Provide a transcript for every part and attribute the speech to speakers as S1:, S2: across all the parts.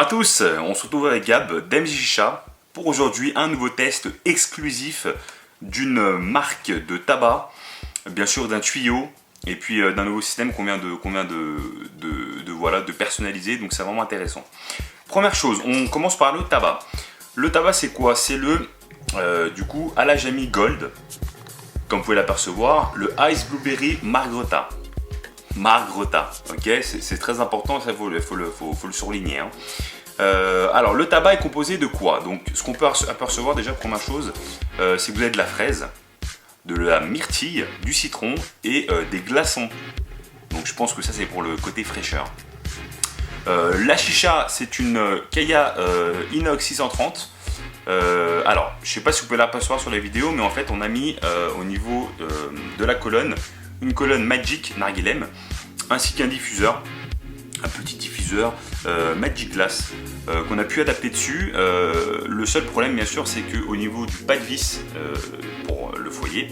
S1: à tous, on se retrouve avec Gab d'MJ Chicha pour aujourd'hui un nouveau test exclusif d'une marque de tabac, bien sûr d'un tuyau et puis d'un nouveau système qu'on vient de personnaliser, donc c'est vraiment intéressant. Première chose, on commence par le tabac. Le tabac c'est quoi? C'est le du coup Alajami Gold, comme vous pouvez l'apercevoir, le Ice Blueberry Margherita. Margherita, ok, c'est très important, ça faut le surligner. Hein. Alors le tabac est composé de quoi? Donc ce qu'on peut apercevoir déjà, première chose, c'est que vous avez de la fraise, de la myrtille, du citron et des glaçons. Donc je pense que ça c'est pour le côté fraîcheur. La chicha, c'est une Kaya Inox 630. Alors je sais pas si vous pouvez l'apercevoir sur la vidéo, mais en fait on a mis au niveau de la colonne une colonne Magic Narguilem ainsi qu'un diffuseur, un petit diffuseur Magic Glass qu'on a pu adapter dessus. Le seul problème bien sûr c'est qu'au niveau du pas de vis pour le foyer,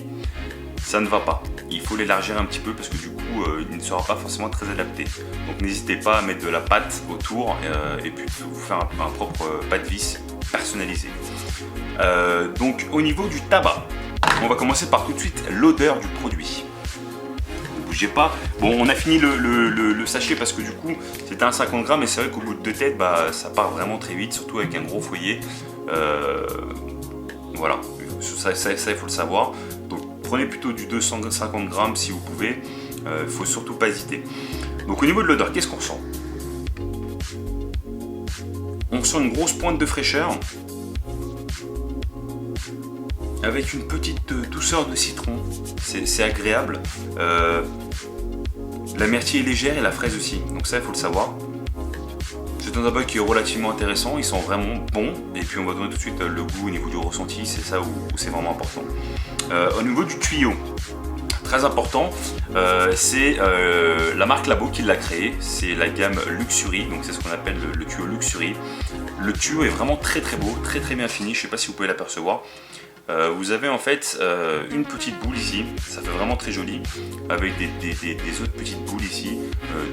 S1: ça ne va pas. Il faut l'élargir un petit peu parce que du coup il ne sera pas forcément très adapté. Donc n'hésitez pas à mettre de la pâte autour et puis vous faire un propre pas de vis personnalisé. Donc au niveau du tabac, on va commencer par tout de suite l'odeur du produit. Ne bougez pas. Bon, on a fini le sachet parce que du coup c'était un 50 grammes et c'est vrai qu'au bout de 2 têtes ça part vraiment très vite, surtout avec un gros foyer. Voilà, ça il faut le savoir. Donc prenez plutôt du 250 grammes si vous pouvez, il faut surtout pas hésiter. Donc au niveau de l'odeur, qu'est-ce qu'on sent? On sent une grosse pointe de fraîcheur avec une petite douceur de citron, c'est agréable. La myrtille est légère et la fraise aussi, donc ça il faut le savoir. C'est un tabac qui est relativement intéressant, ils sont vraiment bons, et puis on va donner tout de suite le goût au niveau du ressenti, c'est ça où c'est vraiment important. Au niveau du tuyau, très important, c'est la marque Labo qui l'a créé, c'est la gamme Luxury, donc c'est ce qu'on appelle le tuyau Luxury. Le tuyau est vraiment très beau, très bien fini, je ne sais pas si vous pouvez l'apercevoir. Vous avez en fait une petite boule ici, ça fait vraiment très joli, avec des autres petites boules ici,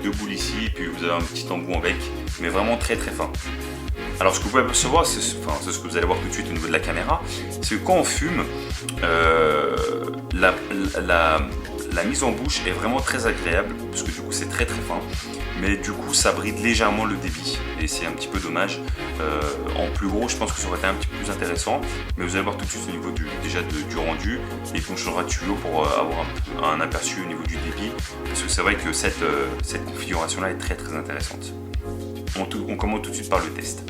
S1: 2 boules ici, et puis vous avez un petit embout avec, mais vraiment très fin. Alors ce que vous pouvez apercevoir, c'est ce que vous allez voir tout de suite au niveau de la caméra, c'est que quand on fume, la mise en bouche est vraiment très agréable, parce que du coup c'est très fin, mais du coup ça bride légèrement le débit, et c'est un petit peu dommage. En plus gros, je pense que ça aurait été un petit peu plus intéressant, mais vous allez voir tout de suite au niveau du rendu, et puis on changera de tuyau pour avoir un aperçu au niveau du débit, parce que c'est vrai que cette configuration là est très intéressante. On commence tout de suite par le test.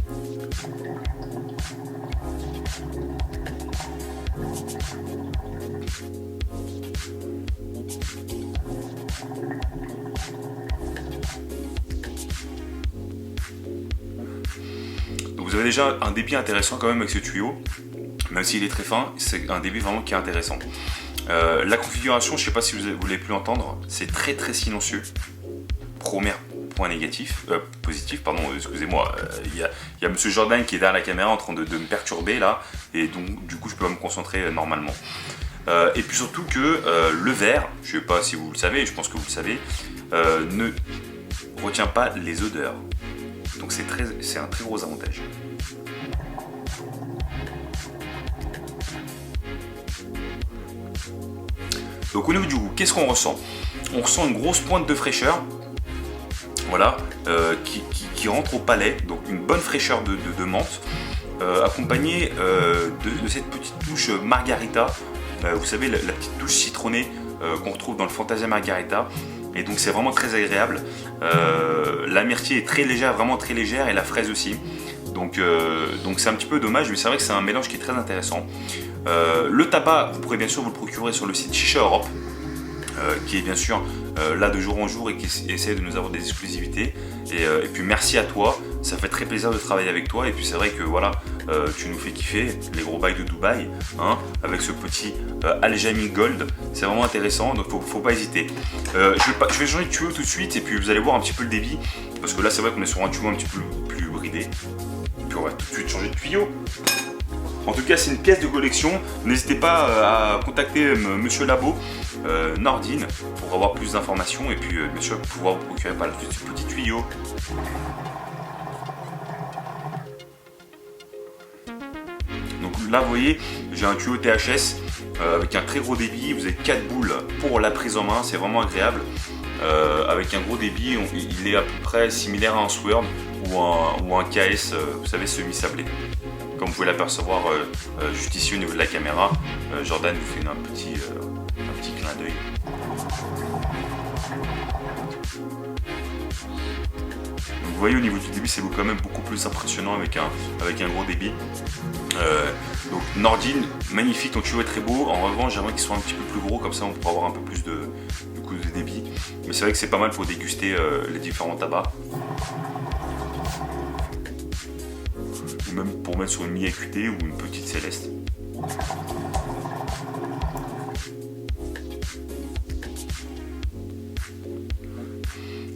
S1: Donc vous avez déjà un débit intéressant quand même avec ce tuyau, même s'il est très fin, c'est un débit vraiment qui est intéressant. La configuration, je ne sais pas si vous l'avez pu entendre, c'est très silencieux. Premier point positif, pardon, excusez-moi, il y a Monsieur Jordan qui est derrière la caméra en train de me perturber là, et donc du coup je peux pas me concentrer normalement. Et puis surtout que le verre, je ne sais pas si vous le savez, je pense que vous le savez, ne retient pas les odeurs. Donc c'est un très gros avantage. Donc au niveau du goût, qu'est-ce qu'on ressent? On ressent une grosse pointe de fraîcheur, voilà, qui rentre au palais, donc une bonne fraîcheur de menthe, accompagnée de cette petite touche margarita, vous savez la petite touche citronnée qu'on retrouve dans le Fantasia Margarita, et donc c'est vraiment très agréable. La myrtille est très légère, vraiment très légère, et la fraise aussi. Donc c'est un petit peu dommage, mais c'est vrai que c'est un mélange qui est très intéressant. Le tabac, vous pourrez bien sûr vous le procurer sur le site Chicha Europe, qui est bien sûr là de jour en jour et qui essaie de nous avoir des exclusivités. Et puis merci à toi, ça fait très plaisir de travailler avec toi. Et puis c'est vrai que voilà, tu nous fais kiffer les gros bails de Dubaï, hein, avec ce petit Alajami Gold, c'est vraiment intéressant, donc faut pas hésiter. Je vais changer de tuyau tout de suite et puis vous allez voir un petit peu le débit, parce que là c'est vrai qu'on est sur un tuyau un petit peu plus bridé. Puis on va tout de suite changer de tuyau. En tout cas, c'est une pièce de collection. N'hésitez pas à contacter Monsieur Labo, Nordine, pour avoir plus d'informations et puis bien sûr pouvoir vous procurer par la suite ce petit tuyau. là vous voyez, j'ai un tuyau THS avec un très gros débit, vous avez 4 boules pour la prise en main, c'est vraiment agréable. Avec un gros débit, il est à peu près similaire à un Sword ou un KS, vous savez, semi-sablé. Comme vous pouvez l'apercevoir juste ici au niveau de la caméra, Jordan vous fait un petit clin d'œil. Vous voyez, au niveau du débit, c'est quand même beaucoup plus impressionnant avec un gros débit. Donc Nordine, magnifique, ton tuyau est très beau. En revanche, j'aimerais qu'il soit un petit peu plus gros, comme ça on pourra avoir un peu plus de débit. Mais c'est vrai que c'est pas mal pour déguster les différents tabacs. Ou même pour mettre sur une mi AQT ou une petite Céleste.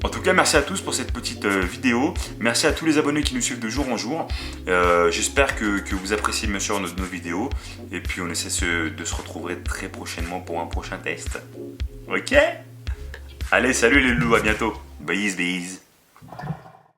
S1: En tout cas, merci à tous pour cette petite vidéo. Merci à tous les abonnés qui nous suivent de jour en jour. J'espère que vous appréciez bien sûr nos vidéos. Et puis on essaie de se retrouver très prochainement pour un prochain test. Ok? Allez, salut les loulous, à bientôt. Bise, bise.